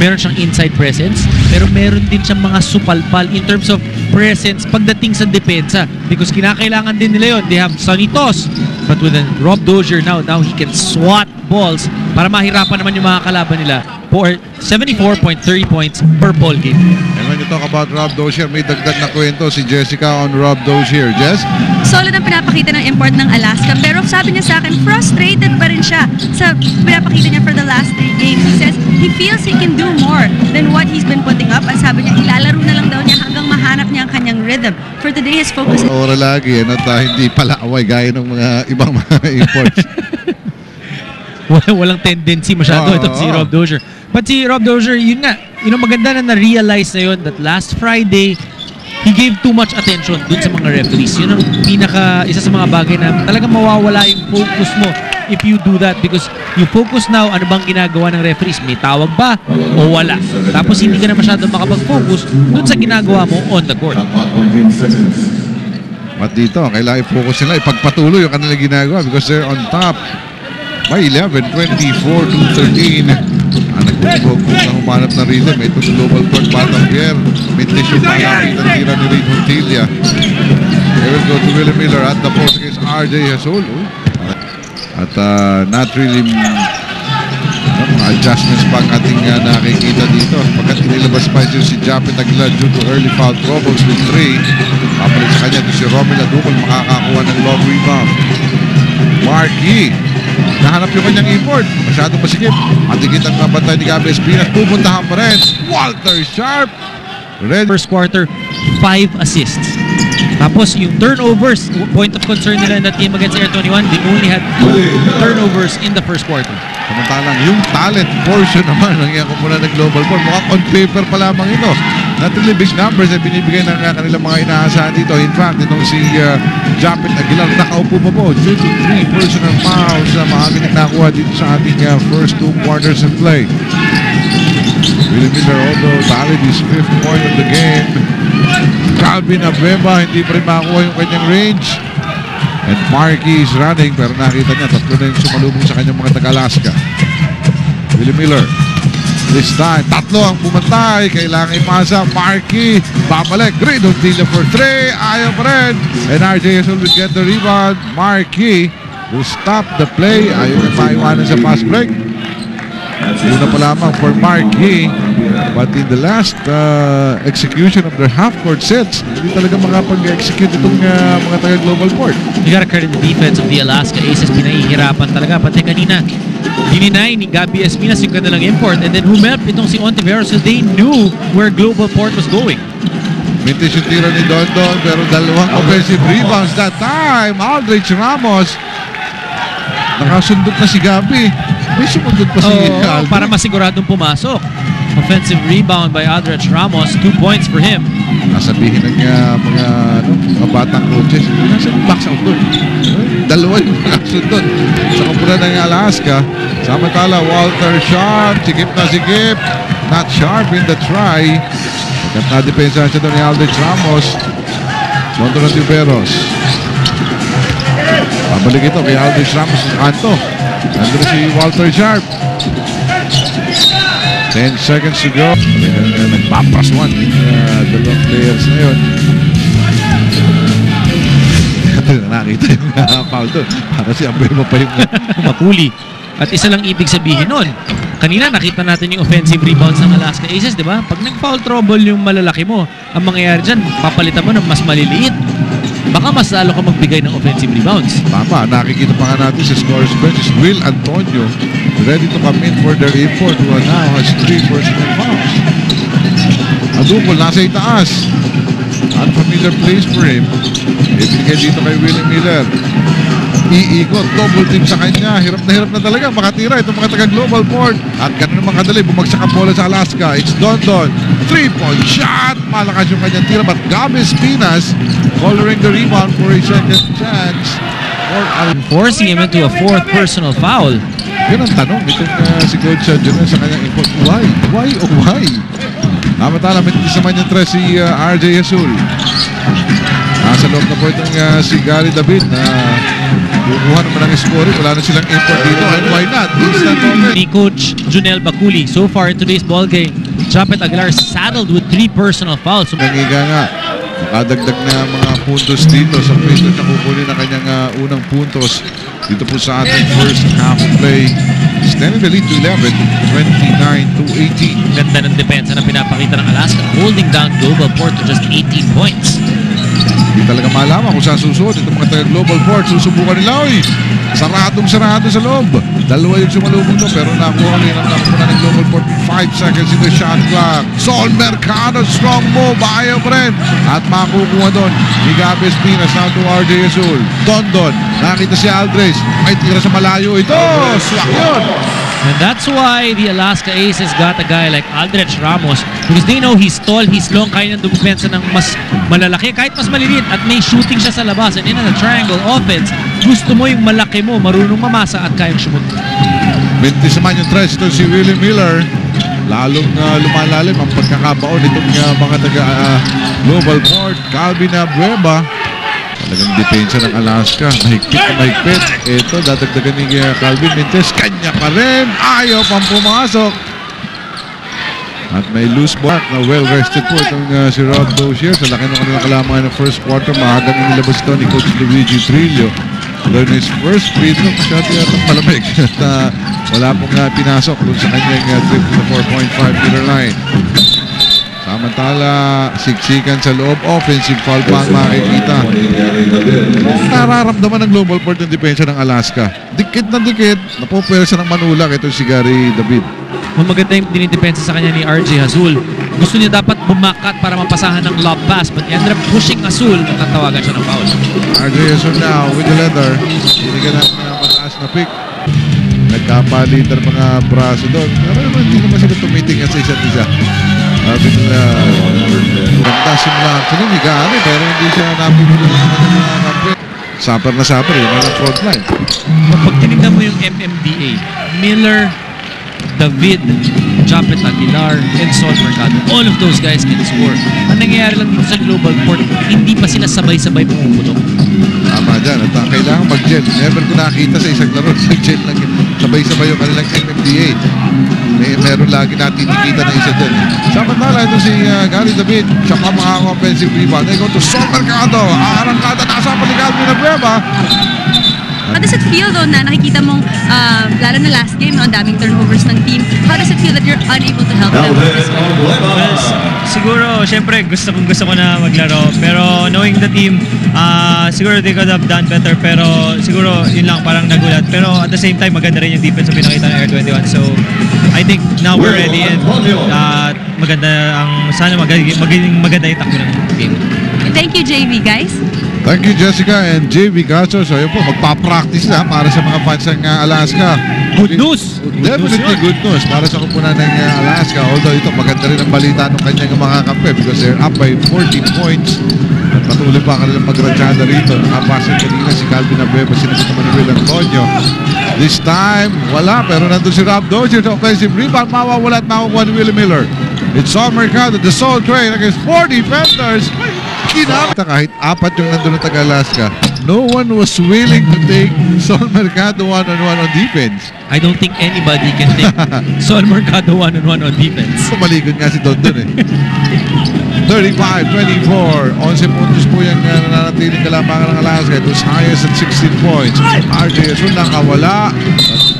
meron siyang inside presence, pero meron din siyang mga supalpal in terms of presence pagdating sa depensa. Because kinakailangan din nila yun. They have Sonny Toss, but with Rob Dozier now he can swat balls para mahirapan naman yung mga kalaban nila for 74.3 points per ball game. And when you talk about Rob Dozier, may dagdag na kwento si Jessica on Rob Dozier. Jess? Solid ang pinapakita ng import ng Alaska, pero sabi niya sa akin, frustrated pa rin siya sa pinapakita niya for the last 3 games. He says he feels he can do more than what he's been putting up. At sabi niya, ilalaro na lang daw niya hanggang mahanap niya ang kanyang rhythm. For today, his focus... Ora lagi, at hindi pala away gaya ng mga ibang mga imports. Walang tendency masyado ito si Rob Dozier. But si Rob Dozier, yun nga, maganda na na-realize na yun that last Friday, he gave too much attention dun sa mga referees. Yun ang isa sa mga bagay na talagang mawawala yung focus mo if you do that, because you focus now, ano bang ginagawa ng referees? May tawag ba o wala? Tapos hindi ka na masyado makapag-focus dun sa ginagawa mo on the court. At dito, kailangan i-focus nila, ipagpatuloy yung kanilang ginagawa because they're on top by 11, 24-13. Nagpupog na humanap na rhythm. Ito sa global court, Batang Pierre. Mid-dish yung malapit ang tira ni Ray Montilla. They will go to Willie Miller at the post against RJ Hasol. At not really mga adjustments pa ang ating nakikita dito. Pagkat inilabas pa si Japet Aguilar due to early foul troubles with 3. Papalit sa kanya ito si Romel Adukol, makakakuha ng long rebound. Marky, nahanap yung kanyang import. Masyadong masikip. Matigit ang kabantay ni Gabby Espinas. Pupuntahan pa rin. Walter Sharp. First quarter, 5 assists. Tapos yung turnovers, point of concern nila in that game against Air 21, they only had 2 turnovers in the first quarter. Samantalang yung talent portion naman ng iyang kumula ng global board, mukhang on paper pa lamang ito. Not really big numbers na binibigay ng kanilang mga inaasahan dito. In fact, itong si Japet Aguilar, nakaupo pa po. 53 personal fouls na maaaring nakuha dito sa ating first 2 quarters of play. Willie Miller, although tallied his 5th point of the game. Calvin Abeba, hindi pa rin makakuha yung kanyang range. And Marky is running, pero nakita niya, tatlo na yung sumalubong sa kanyang mga taga-Alaska. Willie Miller. This time, tatlo ang pumantay. Kailangan ipasa. Marky, babalik. Ray Montilla for 3. Ayaw pa rin. And RJ Hasol will get the rebound. Marky will stop the play. Ayaw na maiwanan sa fast break. Una pa lamang for Marky. But in the last execution of their half-court sets, hindi talaga makapag-execute itong mga taga-global court. You gotta credit the defense of the Alaska Aces. Pinahihirapan talaga. Pati kanina, dininay ni Gabby Espinas yung kanilang import. And then humelp itong si Ontiveros, so they knew where global port was going. Mintis yung tira ni Dondon, pero dalawang offensive rebounds that time. Aldrich Ramos. Nakasundot na si Gabby. May sumundot pa si Aldrich. Para masiguradong pumasok. Offensive rebound by Aldrich Ramos. 2 points for him. Nasabihin ng mga batang coaches, nasa box out doon. Dalawa yung nakasundot sa kumpulan ng Alaska. Samantala, Walter Sharp. Sigip na sigip. Not Sharp in the try. Pagkat na-depensa siya doon ni Aldrich Ramos. Mondo ng Tiberos. Pabalik ito kay Aldrich Ramos sa kanto. Nandun si Walter Sharp. 10 seconds to go. Nagpapras one yung dalawang players na yun. Nakita yung foul doon. Para si Ambero pa yung makuli. At isa lang ibig sabihin nun. Kanina nakita natin yung offensive rebounds ng Alaska Aces, di ba? Pag nag-foul trouble yung malalaki mo, ang mangyayari dyan, papalitan mo ng mas maliliit. Baka mas lalo ka magbigay ng offensive rebounds. Tama, nakikita pa nga natin sa scorer's bench is Will Antonio ready to come in for their import who now has 3 personal fouls. Adukol, nasa itaas. Unfamiliar place for him. Ibigay dito kay Willie Miller. Iikot, double team sa kanya. Hirap na talaga makatira itong mga taga-global port. At ganun naman kadali, bumagsak ang bola sa Alaska. It's Dondon. 3-point shot. Malakas yung kanyang tira. But Gabby Espinas coloring the rebound for a second chance. Forcing him into a 4th personal foul. Yun ang tanong itong si Coach Junior sa kanyang import. Why? Why o why? Namatala, may naman yung tres si RJ Hasol. Nasa loob na po itong si Gary David na kukuha naman ang scoring. Wala na silang import dito. And why not? Instant offense. Ni Coach Junel Baculi. So far in today's ball game, Japet Aguilar saddled with 3 personal fouls. Nangiga nga. Nakadagdag na mga puntos dito sa free throw na kukunin na kanyang unang puntos dito po sa ating first half of play. Extended the lead to 11, 29-18. Ganda ng depensa na pinapakita ng Alaska, holding down Global Port to just 18 points. Hindi talaga malaman kung saan susunod. Itong mga taga-Global Port, susubukan nila. Uy, saradong-sarado sa loob. Dalawa yung sumalubong to, pero nakuha ng Global Port 5 seconds in the shot clock. Sol Mercado, strong move. Ayaw pa rin. At makukuha doon ni Gabi Espinas. Now to RJ Azul. Dondon. Nakita si Aldres. May tira sa malayo. Ito, swak yun. And that's why the Alaska Aces got a guy like Aldrich Ramos because they know he's tall, he's long, kaya nang dumipensa ng mas malalaki, kahit mas maliliit at may shooting siya sa labas. And in a triangle offense, gusto mo yung malaki mo, marunong mamasa at kayang shoot. Mintis naman yung tres. Ito si Willie Miller. Lalong lumalalim ang pagkakabaon nitong mga taga-Global Port. Calvin Abueva. Talagang depensa ng Alaska. Mahigpit na mahigpit. Ito, dadagdagan ni Calvin Mintes. Kanya pa rin. Ayaw pang pumasok. At may loose ball na well-rested po itong si Rob Dozier. Sa laki ng kanilang kalamangan ng first quarter, mahagang inilabas ito ni Coach Luigi Trillo. Learn his first free throw. Masyado yatang malamig. At wala pong pinasok doon sa kanyang trip to the 4.5-meter line. Samantala, siksikan sa loob, offensive foul pa ang makikita. Nararamdaman ng Global Port yung depensa ng Alaska. Dikit na dikit, napopwersa ng manulak ito si Gary David. Maganda yung dinidepensa sa kanya ni RJ Azul. Gusto niya dapat bumakat para mapasahan ng lob pass, but he ended up pushing Azul, natatawagan siya ng foul. RJ Azul now with the leather. Binigyan natin ng mataas na pick. Nagkapalitan mga braso doon. Pero hindi naman sila tumitingin sa isa't isa. Sabi nila, ganda simula actually ni Gary, pero hindi siya napinulo ng mga kampi. Supper na supper, yun ang front line. Pag tinignan mo yung MMDA, Miller, David, Japet Aguilar, and Sol Mercado, all of those guys can score. Ang nangyayari lang dito sa Global Port, hindi pa sila sabay-sabay pumuputok. Tama dyan, at kailangan mag-gel. Never ko nakita sa isang laro, mag-gel lang yun. Sabay-sabay yung kanilang MMDA. Meron lagi natin nakikita na isa dyan. Samantala, ito si Gary David, siya pa mga offensive rebound. They go to Sol Mercado. Arangkada, nasa pa ni Calvin Abueva. How does it feel though na nakikita mong, lalo na last game, no, ang daming turnovers ng team, how does it feel that you're unable to help them? Well, siguro, syempre, gusto ko na maglaro. Pero knowing the team, siguro they could have done better. Pero siguro, yun lang, parang nagulat. Pero at the same time, maganda rin yung defense na pinakita ng Air 21. So, I think now we're ready and sana maging maganda yung takbo ng game. Thank you, JV, guys. Thank you, Jessica and JV Gacho. So, yun po, magpa-practice na para sa mga fans ng Alaska. Good news! Definitely good news para sa kupunan ng Alaska. Although ito, maganda rin ang balita ng kanyang mga kampe because they're up by 14 points. At patuloy pa kanilang pagransyada rito. Nakapasok kanina si Calvin Abueva, sinagot naman ni Will Antonio. This time, wala. Pero nandun si Rob Dozier sa offensive rebound. Mawawala at makukuha ni Willie Miller. It's Sol Mercado, the Soul Train against 4 defenders. Kinakita kahit apat yung nandun ng taga-Alaska. No one was willing to take Sol Mercado one-on-one on defense. I don't think anybody can take Sol Mercado one-on-one on defense. Pumaligod nga si Dondon eh. 35-24. 11 puntos po yung nananatiling kalamangan ng Alaska. It was highest at 16 points. RJ Azul nakawala.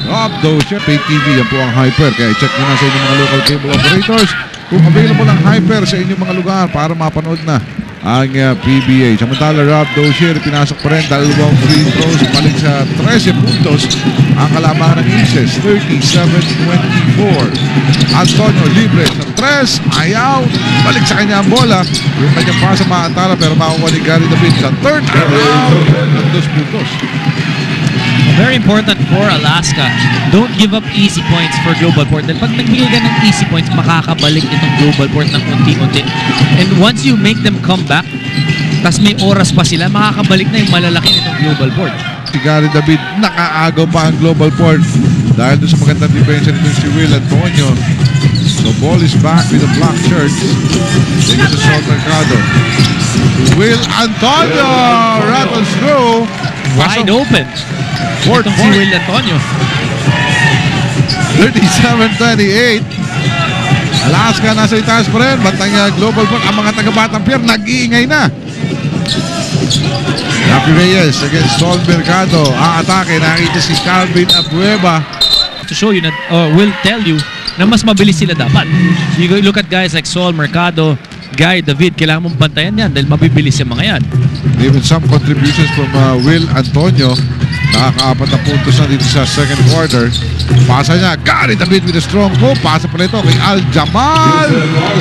Rob Dozier, Pay TV, yan po ang Hyper. Kaya check nyo na sa inyong mga local cable operators kung available ang Hyper sa inyong mga lugar para mapanood na ang PBA. Samantala, Rob Dozier, pinasok pa rin dalawang free throws. Balik sa 13 puntos ang kalamangan ng Aces. 37-24. Antonio libre sa 3. Ayaw. Balik sa kanya ang bola. Yung kanyang pasa maantala pero makuha ni Gary David sa third round ng 2 puntos. Very important for Alaska. Don't give up easy points for Global Port. Dahil pag nagbigay ka ng easy points, makakabalik itong Global Port ng unti-unti. And once you make them come back, tas may oras pa sila, makakabalik na yung malalaki nitong Global Port. Si Gary David, nakaagaw pa ang Global Port dahil doon sa magandang defense nito si Will Antonio. The ball is back with the black shirt. Take it to Sol Mercado. Will Antonio rattles through. Wide open. Fourth Itong si point. Will Antonio. 37-28. Alaska nasa itaas pa rin. Bantang global point. Ang mga taga-Batang Pier nag-iingay na. Rafi Reyes against Sol Mercado. Aatake. Nakita si Calvin Abueva. To show you, will tell you na mas mabilis sila dapat. You look at guys like Sol Mercado, Guy David, kailangan mong bantayan yan dahil mabibilis yung mga yan. Even some contributions from Will Antonio. Nakaka-4 na puntos na dito sa second quarter. Pasa niya, Gary David with a strong hook. Pasa pa ito kay Al Jamal.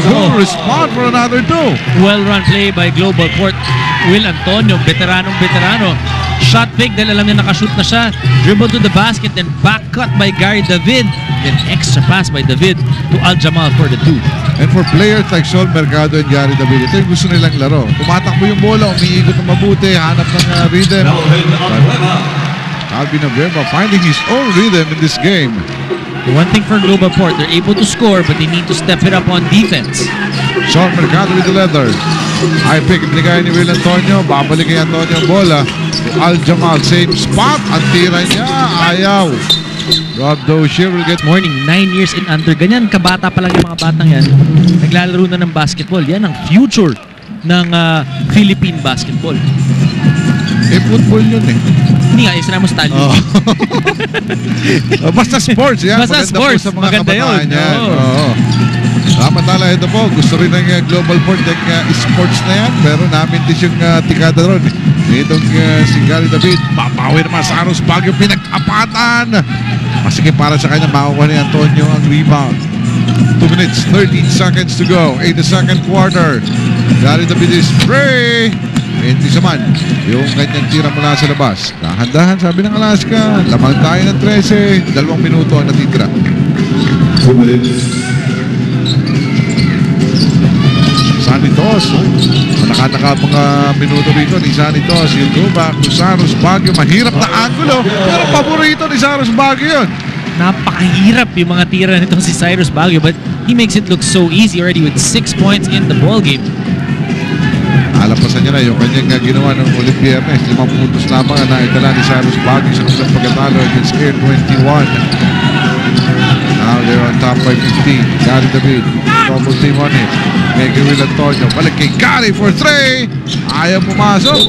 Will respond for another 2. Well run play by Global Port. Will Antonio, veteranong-veterano. Shot fake dahil alam niya nakashoot na siya. Dribble to the basket, then back cut by Gary David. Then extra pass by David to Al Jamal for the 2. And for players like Sol Mercado and Gary David, ito yung gusto nilang laro. Tumatakbo yung bola, umiikot ng mabuti, hanap ng rhythm. Calvin Abueva finding his own rhythm in this game. The one thing for Global Port, they're able to score but they need to step it up on defense. Sol Mercado with the leather. High pick, binigay ni Will Antonio. Babalik kay Antonio ang bola. Al Jamal, same spot. Ang tira niya, ayaw. Rob Dozier will get Morning, 9 years and under. Ganyan, kabata pa lang yung mga batang yan. Naglalaro na ng basketball. Yan ang future ng Philippine basketball. football yun eh. Hindi nga, isa na mo sa tali. Basta sports yan. Basta Maganda sports. po sa mga Maganda kabataan yun. yan. Oo. Oo. Samantala, ito po, gusto rin ng Global Port sports na yan, pero namintis yung tikada ron. Itong si Gary David, papawi naman sa Aros Baguio, pinag-apatan. Masige para sa kanya, makukuha ni Antonio ang rebound. 2 minutes, 13 seconds to go in the second quarter. Gary David is free. Mentis naman, yung kanyang tira mula sa labas. Dahan-dahan, sabi ng Alaska, lamang tayo ng 13, 2 minuto ang natitira. 2 minutes. Sanitos, nakataka mga minuto rito ni Sanitos. He'll go back to Saros Baguio. Mahirap na angulo, pero paborito ni Saros Baguio yun. Napakahirap yung mga tira nitong si Cyrus Baguio, but he makes it look so easy already with 6 points in the ball game. Alapasan niya na yung kanyang ginawa ng Olympianes. 5 puntos lamang na itala ni Saros Baguio sa kanilang pagkatalo against Air 21. Now they're on top by 15. Gary David, double team on it. Mega Will Antonio, balik kay Gary for 3. Ayaw pumasok.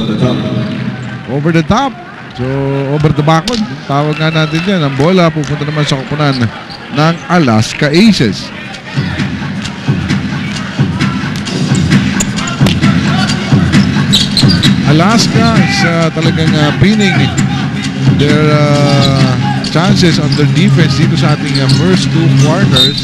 Over the top. So, over the backward. Tawag nga natin yan. Ang bola pupunta naman sa kupunan ng Alaska Aces. Alaska is talagang pinning their chances on their defense dito sa ating first 2 quarters.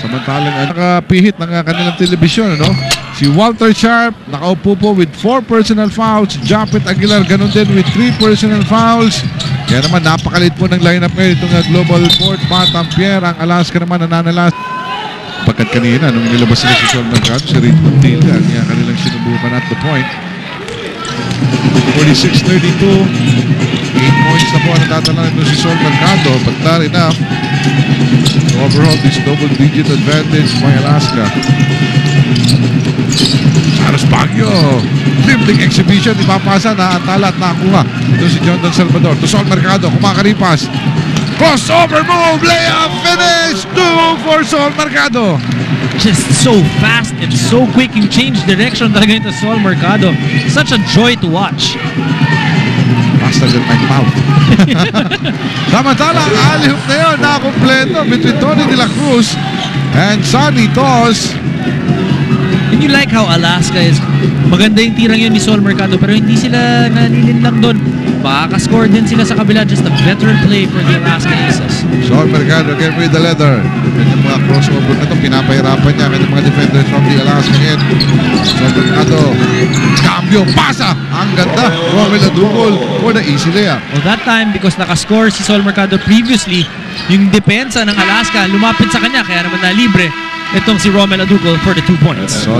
Samantalang nakapihit ng kanilang telebisyon, ano? Si Walter Sharp nakaupo po with 4 personal fouls. Japet Aguilar ganun din with 3 personal fouls. Kaya naman napakalit po ng lineup ngayon itong Global Port. Batang Pier, ang Alaska naman nananalas. Pagkat kanina nung nilabas sila si Sol Mercado, si Richmond Tilda, ang kanilang sinubukan at the point. 46-32. 8 points na po ang natatala nito si Sol Mercado, but not enough to overall this double-digit advantage by Alaska. Saros Baguio, dribbling exhibition, ipapasa na antala at nakuha. Ito si John Don Salvador to Sol Mercado, kumakaripas. Crossover move, layup, finish! 2 for Sol Mercado. Just so fast and so quick yung change direction talaga ito Sol Mercado. Such a joy to watch. Faster than my mouth. Samantala, ang alley-hoop na yun, nakakompleto between Tony De La Cruz and Sonny Tos. And you like how Alaska is, maganda yung tirang yun ni Sol Mercado pero hindi sila nanilin lang doon. Makaka-score din sila sa kabila. Just a veteran play for the Alaska Aces. Sol Mercado again with the leather. Kanyang mga crossover na ito, pinapahirapan niya kanyang mga defenders from the Alaska end. Sol Mercado, cambio, pasa! Ang ganda, Romel Adugol for the easy layup. Well, that time, because nakascore si Sol Mercado previously, yung depensa ng Alaska lumapit sa kanya, kaya naman na libre itong si Romel Adugol for the 2 points. So,